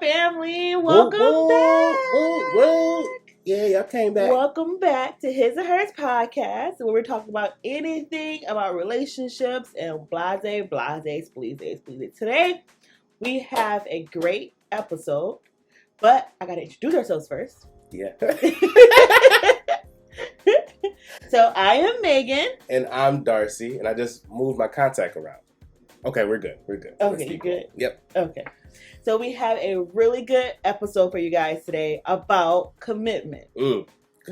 family? Woo, Welcome woo, back. woo, woo. Yeah, y'all came back. Welcome back to His and Hers podcast, where we're talking about anything about relationships and blase, spleeze. Today, we have a great episode, but I gotta introduce ourselves first. Yeah. So I am Megan. And I'm Darcy, and I just moved my contact around. Okay, we're good. Okay, you good? Yep. Okay. So we have a really good episode for you guys today about commitment.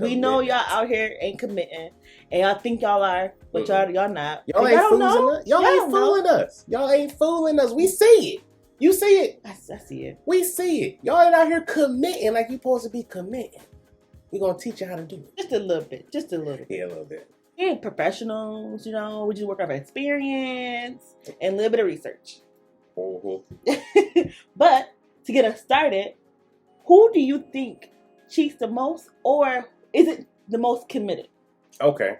We know y'all out here ain't committing, and y'all think y'all are, but y'all not. Y'all ain't fooling us. Y'all ain't fooling us. Y'all ain't fooling us. We see it. You see it. I see it. We see it. Y'all ain't out here committing like you supposed to be committing. We're going to teach you how to do it. Just a little bit. Yeah, a little bit. We ain't professionals, you know. We just work off experience and a little bit of research. Mm-hmm. But to get us started, who do you think cheats the most, or is it the most committed? Okay.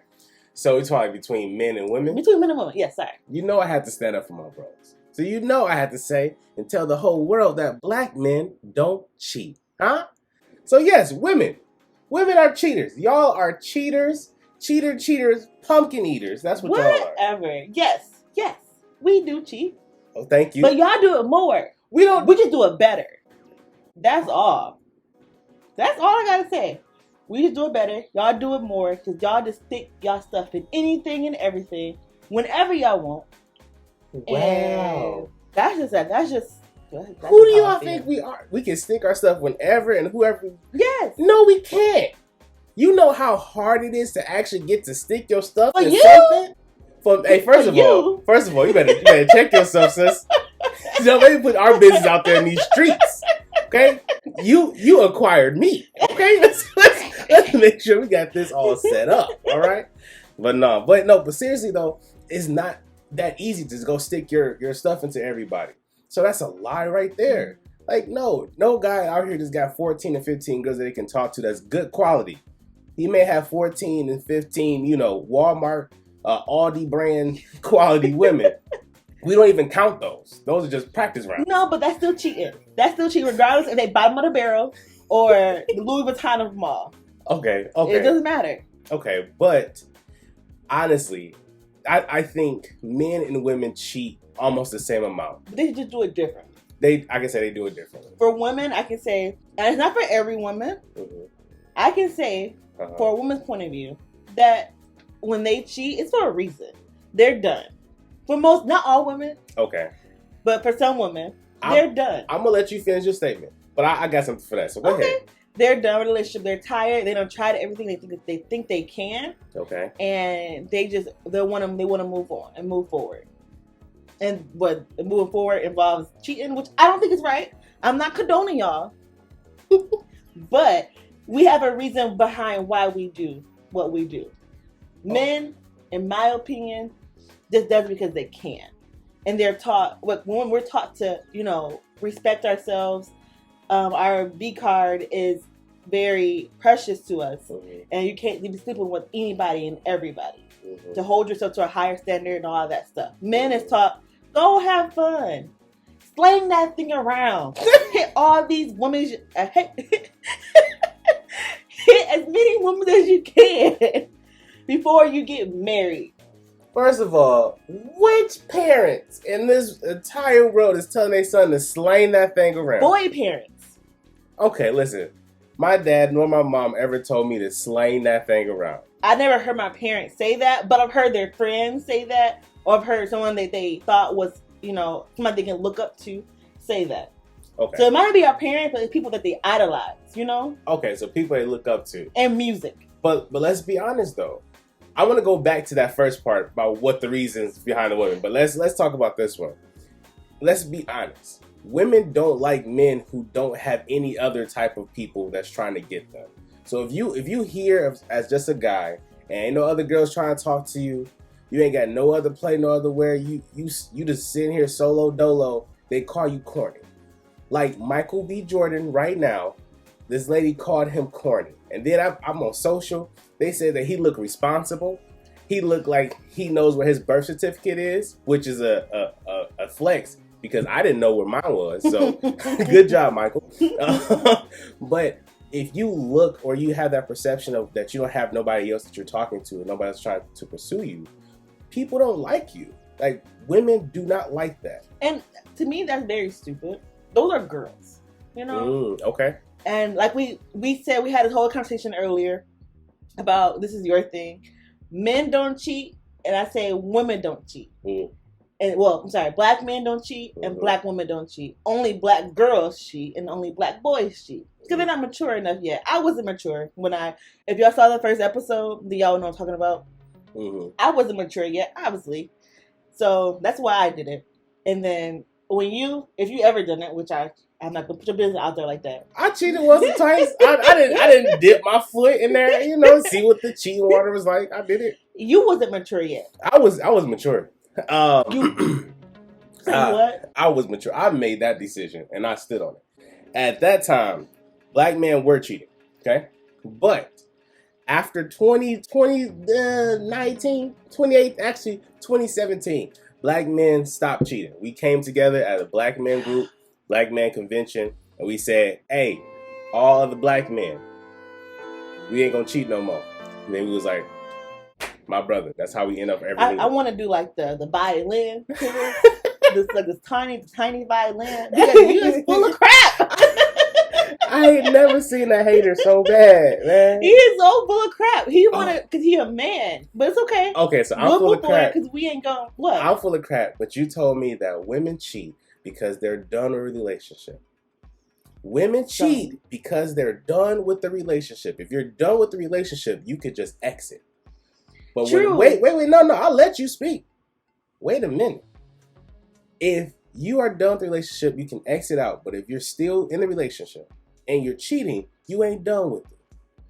So it's probably between men and women? Between men and women, yes, sorry. You know I had to stand up for my bros. So you know I had to say and tell the whole world that black men don't cheat. Huh? So yes, women. Women are cheaters. Y'all are cheaters, cheaters, pumpkin eaters. That's what y'all are. Whatever. Yes. We do cheat. Oh, thank you. But y'all do it more. We just do it better. That's all. That's all I gotta say. We just do it better. Y'all do it more because y'all just stick y'all stuff in anything and everything whenever y'all want. Wow. And that's just who do y'all think we are? We can stick our stuff whenever and whoever. Yes. No, we can't. You know how hard it is to actually get to stick your stuff in something? First of all, you better check yourself, sis. Don't let me put our business out there in these streets. Okay? You acquired me. Okay? Let's make sure we got this all set up. All right? But seriously though, it's not that easy to just go stick your stuff into everybody. So that's a lie right there. Like, no guy out here just got 14 and 15 girls that they can talk to that's good quality. He may have 14 and 15, Walmart, Aldi brand quality women. We don't even count those. Those are just practice rounds. No, but that's still cheating. That's still cheating regardless if they bottom of the barrel or the Louis Vuitton of them all. Okay. It doesn't matter. Okay, but honestly, I think men and women cheat almost the same amount. But they just do it different. I can say they do it differently. For women, I can say, and it's not for every woman, I can say, for a woman's point of view, that when they cheat, it's for a reason. They're done. For most, not all women. Okay. But for some women, they're done. I'm going to let you finish your statement. But I got something for that. So go ahead. They're done with a relationship. They're tired. They don't try everything they think they can. Okay. And they want to move on and move forward. And what moving forward involves cheating, which I don't think is right. I'm not condoning y'all. But we have a reason behind why we do what we do. Men, in my opinion, just does it because they can. And they're taught, when we're taught to, respect ourselves, our V card is very precious to us. And you can't be sleeping with anybody and everybody. To hold yourself to a higher standard and all that stuff. Men is taught, go have fun. Sling that thing around. Hit all these women. Hit as many women as you can before you get married. First of all, which parents in this entire world is telling their son to sling that thing around? Boy parents. Okay, listen. My dad nor my mom ever told me to sling that thing around. I never heard my parents say that, but I've heard their friends say that, or I've heard someone that they thought was, somebody they can look up to say that. Okay. So it might not be our parents, but it's people that they idolize, Okay, so people they look up to. And music. But let's be honest though. I want to go back to that first part about what the reasons behind the women. But let's talk about this one. Let's be honest. Women don't like men who don't have any other type of people that's trying to get them. So if you hear as just a guy and ain't no other girls trying to talk to you, you ain't got no other play, no other where, you just sitting here solo dolo, they call you corny. Like Michael B. Jordan right now, this lady called him corny. And then I'm on social, they said that he looked responsible. He looked like he knows where his birth certificate is, which is a flex. because I didn't know where mine was. So good job, Michael. But if you look or you have that perception of that you don't have nobody else that you're talking to and nobody else trying to pursue you, people don't like you. Like, women do not like that. And to me, that's very stupid. Those are girls, you know? Okay. And like we said, we had this whole conversation earlier about, this is your thing, men don't cheat, and I say women don't cheat. And well, I'm sorry, black men don't cheat and black women don't cheat. Only black girls cheat and only black boys cheat. Because they're not mature enough yet. I wasn't mature if y'all saw the first episode, do y'all know what I'm talking about? I wasn't mature yet, obviously. So that's why I did it. And then if you ever done it, which I'm not gonna put your business out there like that. I cheated once or twice. I didn't dip my foot in there, see what the cheating water was like. I did it. You wasn't mature yet. I was mature. What? I was mature. I made that decision and I stood on it. At that time, black men were cheating. Okay, but after 2017, black men stopped cheating. We came together as a black men group, black man convention, and we said, hey, all of the black men, we ain't gonna cheat no more. And then we was like, my brother, that's how we end up everything. I want to do like the violin, this tiny violin. You is full of crap. I ain't never seen a hater so bad, man. He is so full of crap. He wanted because he a man, but it's okay. Okay, so I'm full of crap because we ain't going. What? I'm full of crap, but you told me that women cheat because they're done with a relationship. Women cheat because they're done with the relationship. If you're done with the relationship, you could just exit. But wait, no, I'll let you speak. Wait a minute. If you are done with the relationship, you can exit out. But if you're still in the relationship and you're cheating, you ain't done with it.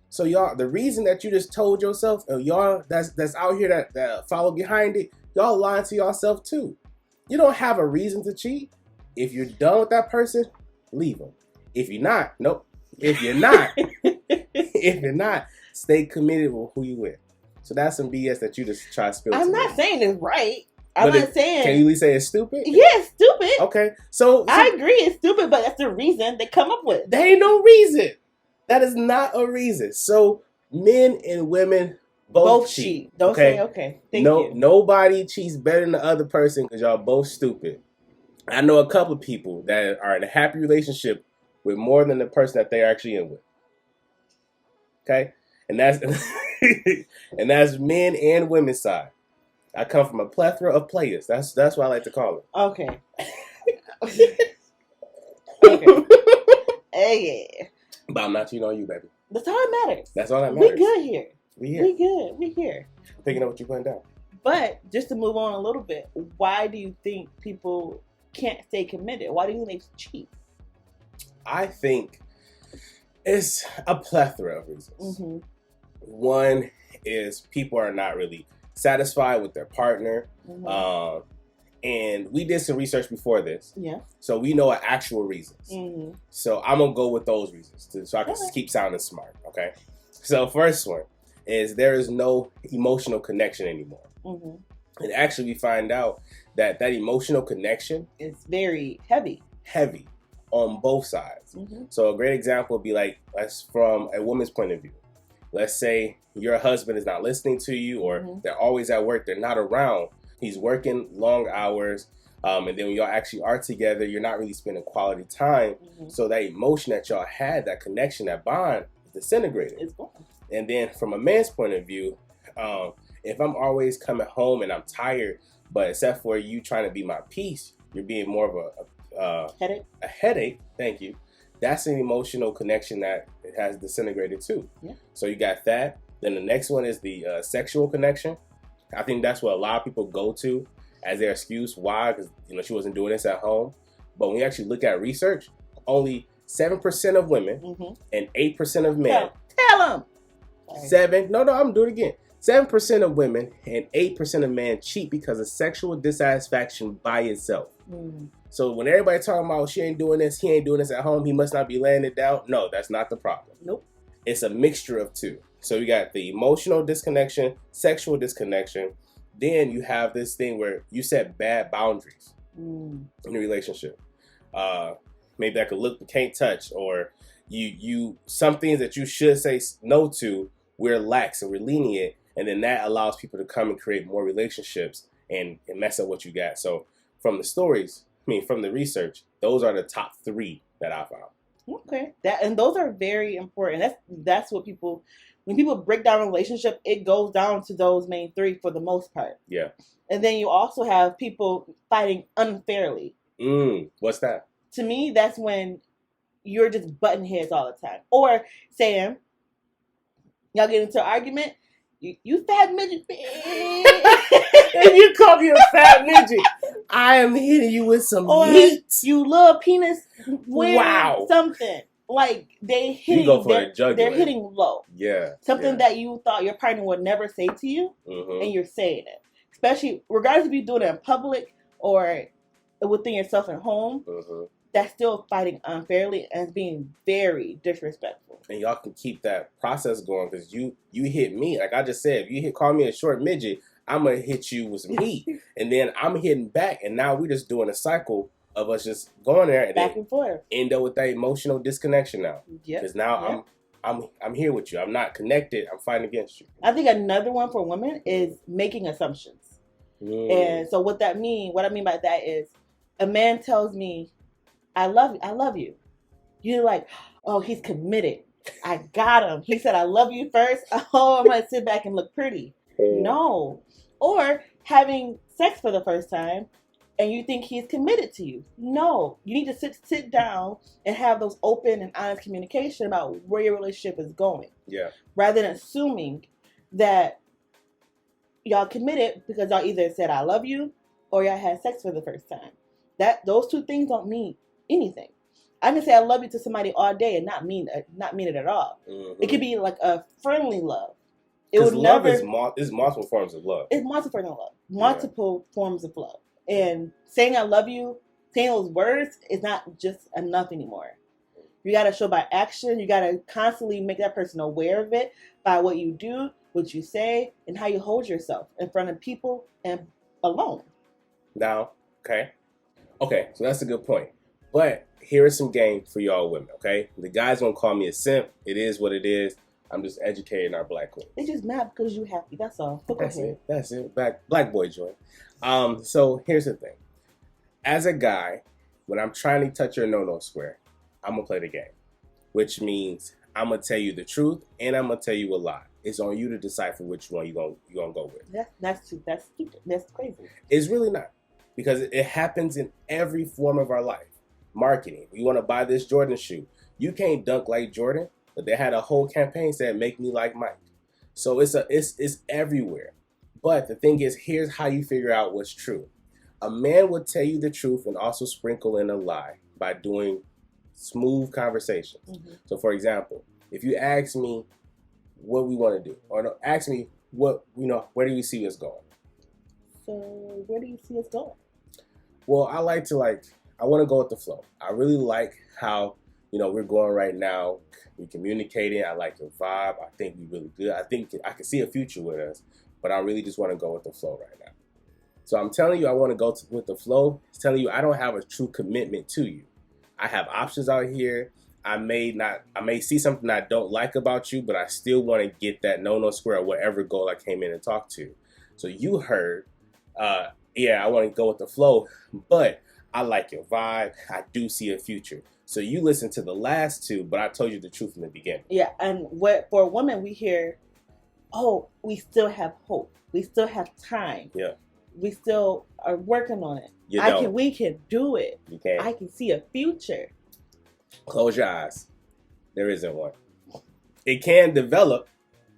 So y'all, the reason that you just told yourself, and y'all that's out here that follow behind it, y'all lying to yourself too. You don't have a reason to cheat. If you're done with that person, leave them. If you're not, nope. If you're not, stay committed with who you with. So that's some BS that you just try to spill. I'm not saying it's right. I'm not saying. Can you at least say it's stupid? Yeah, it's stupid. Okay, so I agree, it's stupid, but that's the reason they come up with. There ain't no reason. That is not a reason. So men and women both cheat. Don't say okay. Thank you. Nobody cheats better than the other person because y'all both stupid. I know a couple of people that are in a happy relationship with more than the person that they're actually in with. Okay, and that's and that's men and women's side. I come from a plethora of players. That's what I like to call it. Okay. Okay. Yeah. But I'm not cheating on you, baby. That's all that matters. That's all that matters. We good here. We here. Picking up what you're putting down. But just to move on a little bit, why do you think people can't stay committed? Why do you think they cheat? I think it's a plethora of reasons. Mm-hmm. One is people are not really satisfied with their partner. Mm-hmm. And we did some research before this. Yeah. So we know actual reasons. Mm-hmm. So I'm going to go with those reasons so I can keep sounding smart. Okay. So first one is there is no emotional connection anymore. Mm-hmm. And actually we find out that emotional connection is very heavy on both sides. Mm-hmm. So a great example would be like, that's from a woman's point of view. Let's say your husband is not listening to you, or mm-hmm. they're always at work, they're not around. He's working long hours, and then when y'all actually are together, you're not really spending quality time. Mm-hmm. So that emotion that y'all had, that connection, that bond, is disintegrated. It's gone. And then from a man's point of view, if I'm always coming home and I'm tired, but except for you trying to be my peace, you're being more of a headache. Thank you. That's an emotional connection that it has disintegrated too. Yeah. So you got that. Then the next one is the sexual connection. I think that's what a lot of people go to as their excuse. Why? Because she wasn't doing this at home. But when you actually look at research, only 7% of women mm-hmm. and 8% of men. Tell them. 7% of women and 8% of men cheat because of sexual dissatisfaction by itself. Mm. So when everybody talking about she ain't doing this, he ain't doing this at home, he must not be laying it down. No, that's not the problem. Nope. It's a mixture of two. So you got the emotional disconnection, sexual disconnection. Then you have this thing where you set bad boundaries. in a relationship. Maybe that could look but can't touch, or you some things that you should say no to, we're lax and we're lenient, and then that allows people to come and create more relationships and mess up what you got. So from the stories, from the research, those are the top 3 that I found. Okay, and those are very important. That's what people, when people break down a relationship, it goes down to those main 3 for the most part. Yeah. And then you also have people fighting unfairly. What's that? To me, that's when you're just butting heads all the time, or saying, y'all get into an argument, you fat midget. If you call me a fat midget, I am hitting you with some heat. You little penis. Wow. Something like they're hitting low. Yeah. Something that you thought your partner would never say to you, and you're saying it. Especially regardless if you do it in public or within yourself at home. That's still fighting unfairly and being very disrespectful. And y'all can keep that process going, because you hit me. Like I just said, if you call me a short midget, I'm going to hit you with some heat. And then I'm hitting back. And now we're just doing a cycle of us just going there and back and forth. End up with that emotional disconnection now. Because now I'm here with you. I'm not connected. I'm fighting against you. I think another one for women is making assumptions. And so what I mean by that is, a man tells me, I love you. You're like, oh, he's committed. I got him. He said, I love you first. Oh, I'm going to sit back and look pretty. No. Or having sex for the first time and you think he's committed to you. No. You need to sit down and have those open and honest communication about where your relationship is going. Yeah. Rather than assuming that y'all committed because y'all either said, I love you, or y'all had sex for the first time. Those 2 things don't mean anything. I can say I love you to somebody all day and not mean it at all. It could be like a friendly love. It would love is multiple forms of love. It's multiple forms of love. And saying I love you, saying those words is not just enough anymore. You got to show by action. You got to constantly make that person aware of it by what you do, what you say, and how you hold yourself in front of people and alone. Now, okay, so that's a good point. But here is some game for y'all women, okay? The guys gonna call me a simp. It is what it is. I'm just educating our black women. They just mad because you happy. That's all. That's it. Black boy joy. So here's the thing. As a guy, when I'm trying to touch your no-no square, I'm gonna play the game, which means I'm gonna tell you the truth and I'm gonna tell you a lie. It's on you to decipher which one you gonna go with. That's stupid. That's crazy. It's really not, because it happens in every form of our life. Marketing. You want to buy this Jordan shoe. You can't dunk like Jordan, but they had a whole campaign saying "Make me like Mike." So it's everywhere. But the thing is, here's how you figure out what's true. A man will tell you the truth and also sprinkle in a lie by doing smooth conversations. So, for example, if you ask me what we want to do, or no, ask me where do you see us going? So, where do you see us going? Well, I want to go with the flow. I really like how, we're going right now. We're communicating. I like your vibe. I think we're really good. I think I can see a future with us, but I really just want to go with the flow right now. So I'm telling you, I want to go with the flow. It's telling you I don't have a true commitment to you. I have options out here. I may see something I don't like about you, but I still want to get that no square or whatever goal I came in and talked to. So you heard, I want to go with the flow, but I like your vibe. I do see a future. So you listen to the last 2, but I told you the truth in the beginning. Yeah, and for a woman, we hear, oh, we still have hope. We still have time. Yeah. We still are working on it. We can do it. You can. I can see a future. Close your eyes. There isn't one. It can develop,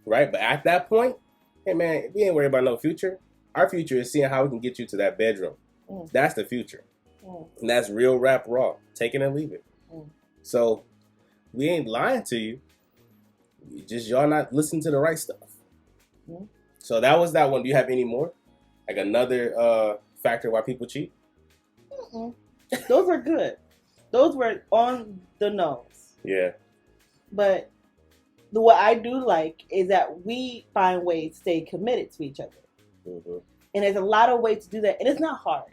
right? But at that point, hey man, we ain't worried about no future. Our future is seeing how we can get you to that bedroom. That's the future. And that's real rap raw. Take it and leave it. So we ain't lying to you. Y'all not listening to the right stuff. So that was that one. Do you have any more? Like another factor why people cheat? Those are good. Those were on the nose. Yeah. But what I do like is that we find ways to stay committed to each other. And there's a lot of ways to do that. And it's not hard.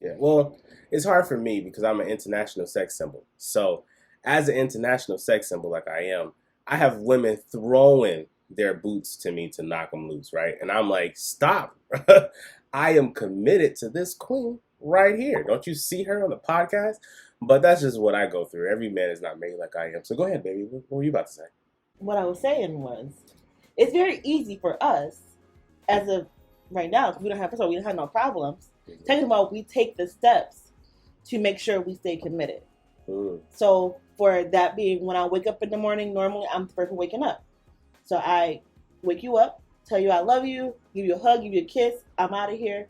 Yeah. Well, it's hard for me because I'm an international sex symbol. So, as an international sex symbol like I am, I have women throwing their boots to me to knock them loose, right? And I'm like, stop. I am committed to this queen right here. Don't you see her on the podcast? But that's just what I go through. Every man is not made like I am. So go ahead, baby. What were you about to say? What I was saying was, it's very easy for us as of right now, because we don't have no problems. Mm-hmm. Talking about we take the steps to make sure we stay committed. Mm. So for that being when I wake up in the morning, normally I'm the person waking up. So I wake you up, tell you I love you, give you a hug, give you a kiss. I'm out of here.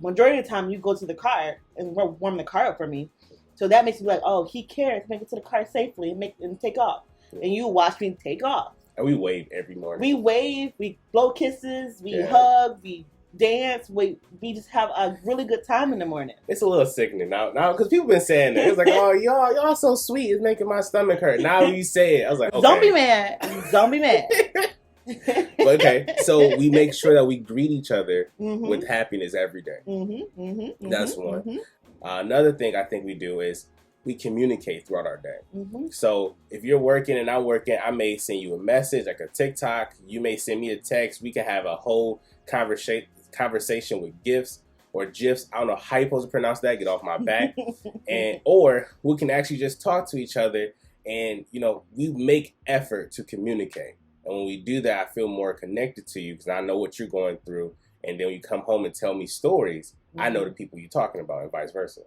Majority of the time you go to the car and warm the car up for me. So that makes me like, oh, he cares. Make it to the car safely and take off. Yeah. And you watch me take off. And we wave every morning. We wave, we blow kisses, we hug, we dance. We just have a really good time in the morning. It's a little sickening now because people been saying that. It's like, oh, y'all so sweet. It's making my stomach hurt. Now you say it. I was like, okay. Don't be mad. Don't be mad. But okay, so we make sure that we greet each other with happiness every day. That's one. Another thing I think we do is we communicate throughout our day. So if you're working and I'm working, I may send you a message, like a TikTok. You may send me a text. We can have a whole conversation with GIFs or GIFs. I don't know how you're supposed to pronounce that. Get off my back. Or we can actually just talk to each other and, we make effort to communicate. And when we do that, I feel more connected to you because I know what you're going through. And then when you come home and tell me stories, I know the people you're talking about and vice versa.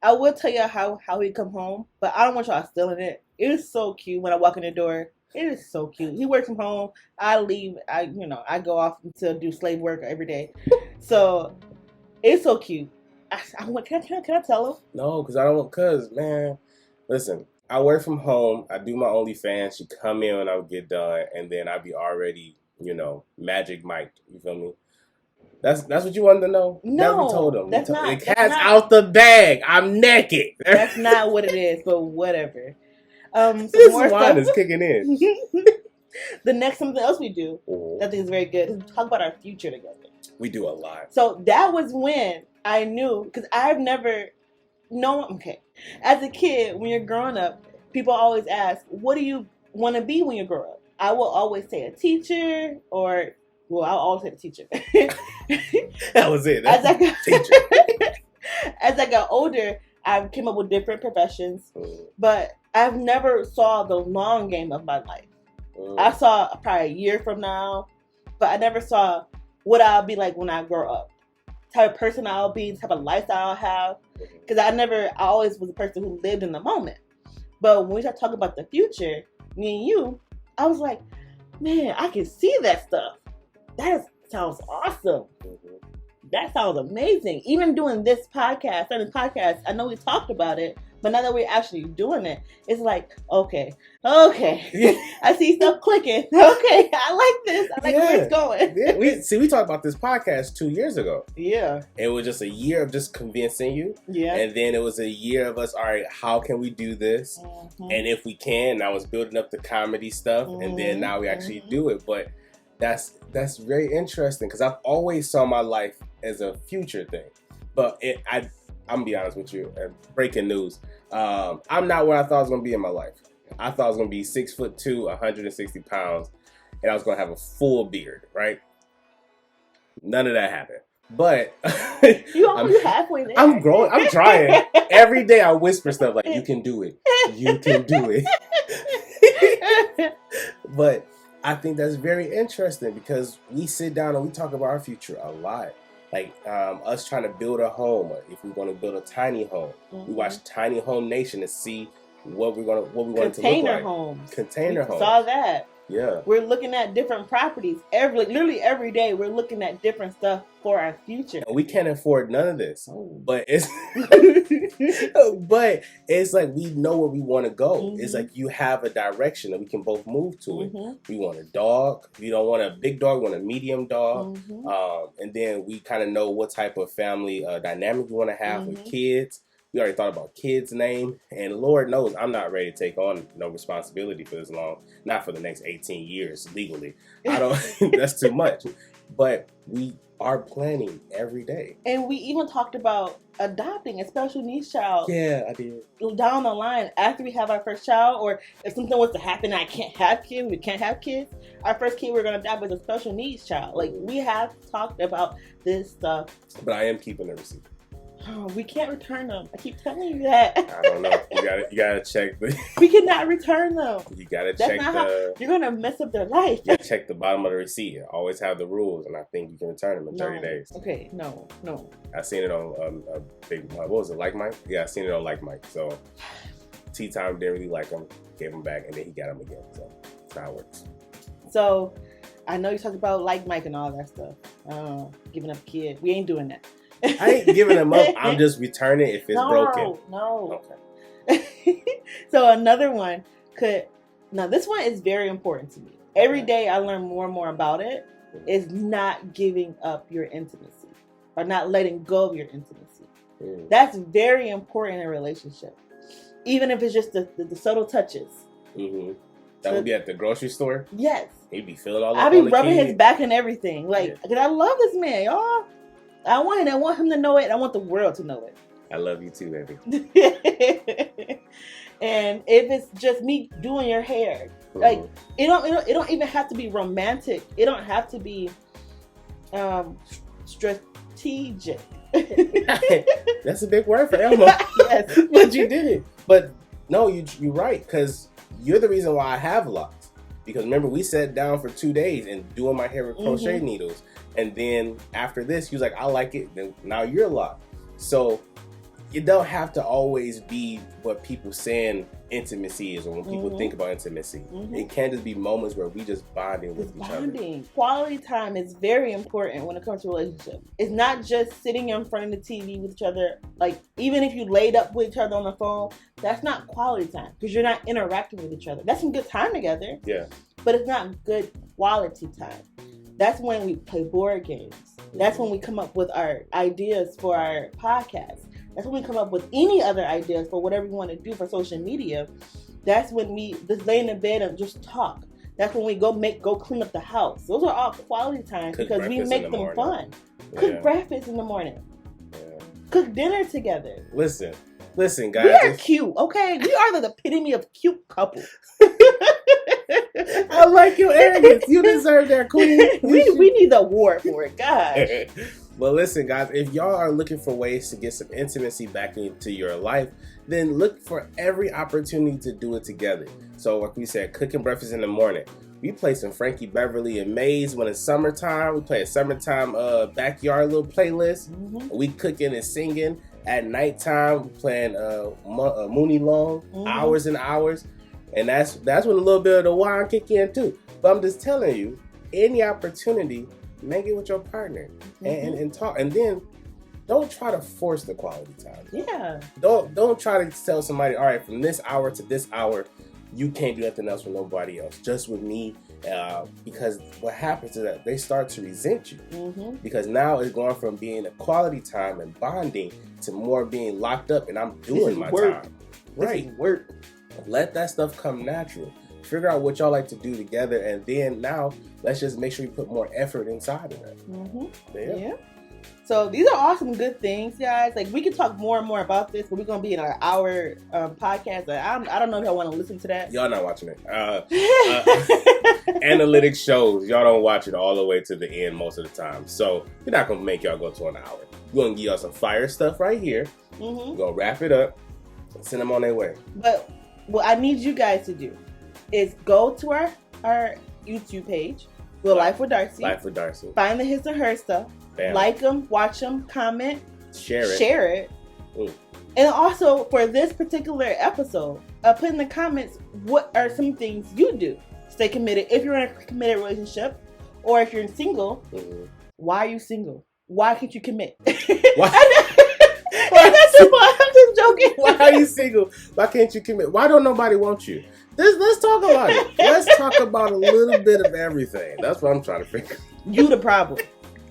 I will tell you how he come home, but I don't want y'all stealing it. It is so cute when I walk in the door. It is so cute. He works from home. I leave. I go off to do slave work every day. So it's so cute. Can I tell him? No, because man, listen. I work from home. I do my OnlyFans. She come in when I get done, and then I be already, magic mic'd. You feel me? That's what you wanted to know? No, that's what told him. That's not. The cat's out the bag. I'm naked. That's not what it is, but whatever. This wine is kicking in. The next something else we do that I think is very good is talk about our future together. We do a lot. So that was when I knew, because I've never known. Okay, as a kid, when you're growing up, people always ask, "What do you want to be when you grow up?" I will always say a teacher or. Well, I'll always say the teacher. That was it. As I got older, I came up with different professions, but I've never saw the long game of my life. I saw probably a year from now, but I never saw what I'll be like when I grow up. Type of person I'll be, type of lifestyle I'll have. Because I always was a person who lived in the moment. But when we start talking about the future, me and you, I was like, man, I can see that stuff. That sounds awesome. That sounds amazing. Even doing this podcast, I know we talked about it, but now that we're actually doing it, it's like, okay. I see stuff clicking. Okay, I like this. I like where it's going. We talked about this podcast 2 years ago. Yeah. It was just a year of just convincing you. Yeah. And then it was a year of us, all right, how can we do this? And if we can, I was building up the comedy stuff, and then now we actually do it. But that's very interesting because I've always saw my life as a future thing. But I'm gonna be honest with you. Breaking news. I'm not where I thought I was gonna be in my life. I thought I was gonna be 6'2", 160 pounds, and I was gonna have a full beard. Right? None of that happened. But you're halfway there. I'm growing. I'm trying. Every day I whisper stuff like, "You can do it. You can do it." But I think that's very interesting because we sit down and we talk about our future a lot. Like us trying to build a home, or if we're going to build a tiny home. We watch Tiny Home Nation to see what we want it to look like. Container homes. Container homes. Saw that. Yeah. We're looking at different properties. Literally every day we're looking at different stuff for our future. And we can't afford none of this. But it's like we know where we want to go. It's like you have a direction and we can both move to it. We want a dog. We don't want a big dog, we want a medium dog. And then we kind of know what type of family dynamic we want to have with kids. We already thought about kids' name, and Lord knows I'm not ready to take on no responsibility for this long. Not for the next 18 years legally. I don't. That's too much. But we are planning every day. And we even talked about adopting a special needs child. Yeah, I did. Down the line, after we have our first child, or if something was to happen, I can't have kids, we can't have kids. Our first kid we're going to adopt is a special needs child. Like, we have talked about this stuff. But I am keeping the receipt. Oh, we can't return them. I keep telling you that. I don't know. You gotta check We cannot return them. You gotta That's check not how you're gonna mess up their life. You gotta check the bottom of the receipt. I always have the rules, and I think you can return them in 30 days. Okay, no. I seen it on a big. What was it? Like Mike? Yeah, I seen it on Like Mike. So Tea Time didn't really like him, gave him back, and then he got him again. So that's how it works. So I know you talked about Like Mike and all that stuff. Giving up a kid. We ain't doing that. I ain't giving them up. I'm just returning if it's broken. No. Okay. So another one now this one is very important to me. Every day I learn more and more about it. Is not giving up your intimacy or not letting go of your intimacy. That's very important in a relationship. Even if it's just the subtle touches. Mm-hmm. That would be at the grocery store? Yes. He'd be feeling all I'd be rubbing his back and everything. Like, because I love this man, y'all. I want him to know it. I want the world to know it. I love you too, baby. And if it's just me doing your hair, like it don't even have to be romantic. It don't have to be strategic. That's a big word for Elmo. Yes, but you did it. But no, you're right, because you're the reason why I have locks. Because remember, we sat down for 2 days and doing my hair with crochet needles. And then after this, he was like, I like it. Then now you're locked. So it don't have to always be what people saying intimacy is, or when people think about intimacy. It can just be moments where we just bonding with each other. Quality time is very important when it comes to relationships. It's not just sitting in front of the TV with each other. Like, even if you laid up with each other on the phone, that's not quality time because you're not interacting with each other. That's some good time together. Yeah. But it's not good quality time. That's when we play board games. That's when we come up with our ideas for our podcast. That's when we come up with any other ideas for whatever we want to do for social media. That's when we just lay in the bed and just talk. That's when we go clean up the house. Those are all quality times because we make them fun. Cook breakfast in the morning. Yeah. Cook dinner together. Listen, guys. We are cute, okay? We are the epitome of cute couple. I like your arrogance. You deserve that, queen. we need the award for it, gosh. Well, listen, guys, if y'all are looking for ways to get some intimacy back into your life, then look for every opportunity to do it together. So, like we said, cooking breakfast in the morning. We play some Frankie Beverly and Maze when it's summertime. We play a summertime backyard little playlist. We cooking and singing. At nighttime, we playing Mooney Long, hours and hours. And that's when a little bit of the wine kick in too. But I'm just telling you, any opportunity, make it with your partner and talk. And then don't try to force the quality time. Yeah. Don't try to tell somebody, all right, from this hour to this hour, you can't do nothing else with nobody else, just with me. Because what happens is that they start to resent you. Because now it's going from being a quality time and bonding to more being locked up and I'm doing my time. Right. This is work. Let that stuff come natural. Figure out what y'all like to do together, and then now let's just make sure you put more effort inside of that. Yeah. So these are all some good things, guys. Like, we can talk more and more about this, but we're gonna be in our hour podcast. I don't know if y'all want to listen to that. Y'all not watching it. Analytics shows y'all don't watch it all the way to the end most of the time. So we're not gonna make y'all go to an hour. We're gonna give y'all some fire stuff right here. We're gonna wrap it up and send them on their way. But what I need you guys to do is go to our YouTube page, Life with Darcy. Life with Darcy. Find the his and her stuff. Bam. Like them, watch them, comment, share it. And also for this particular episode, put in the comments what are some things you do. Stay committed. If you're in a committed relationship, or if you're single, why are you single? Why can't you commit? Why? I'm just joking. Why are you single? Why can't you commit? Why don't nobody want you? Let's talk about it. Let's talk about a little bit of everything. That's what I'm trying to figure. You the problem.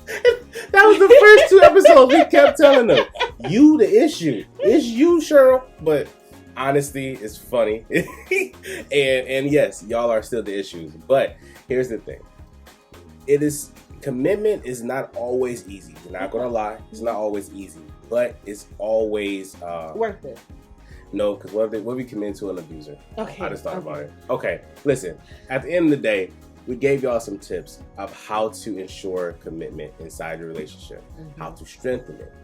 That was the first 2 episodes. We kept telling them, you the issue. It's you, Cheryl. But honesty is funny. and yes, y'all are still the issues. But here's the thing. It is commitment is not always easy. You're not gonna lie, it's not always easy, but it's always worth it. No, because what if we commit to an abuser? Okay. I just thought about it. Okay, listen. At the end of the day, we gave y'all some tips of how to ensure commitment inside your relationship, how to strengthen it.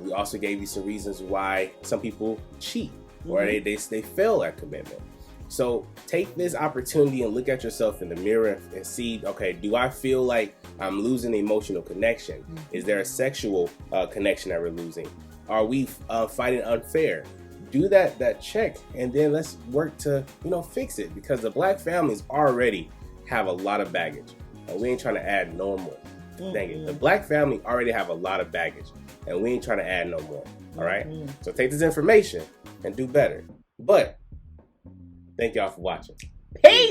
We also gave you some reasons why some people cheat or they fail at commitment. So take this opportunity and look at yourself in the mirror and see, okay, do I feel like I'm losing emotional connection? Is there a sexual connection that we're losing? Are we fighting unfair? Do that check, and then let's work to fix it, because the black families already have a lot of baggage, and we ain't trying to add no more. Dang it, the black family already have a lot of baggage, and we ain't trying to add no more. All right, so take this information and do better. But thank y'all for watching. Peace.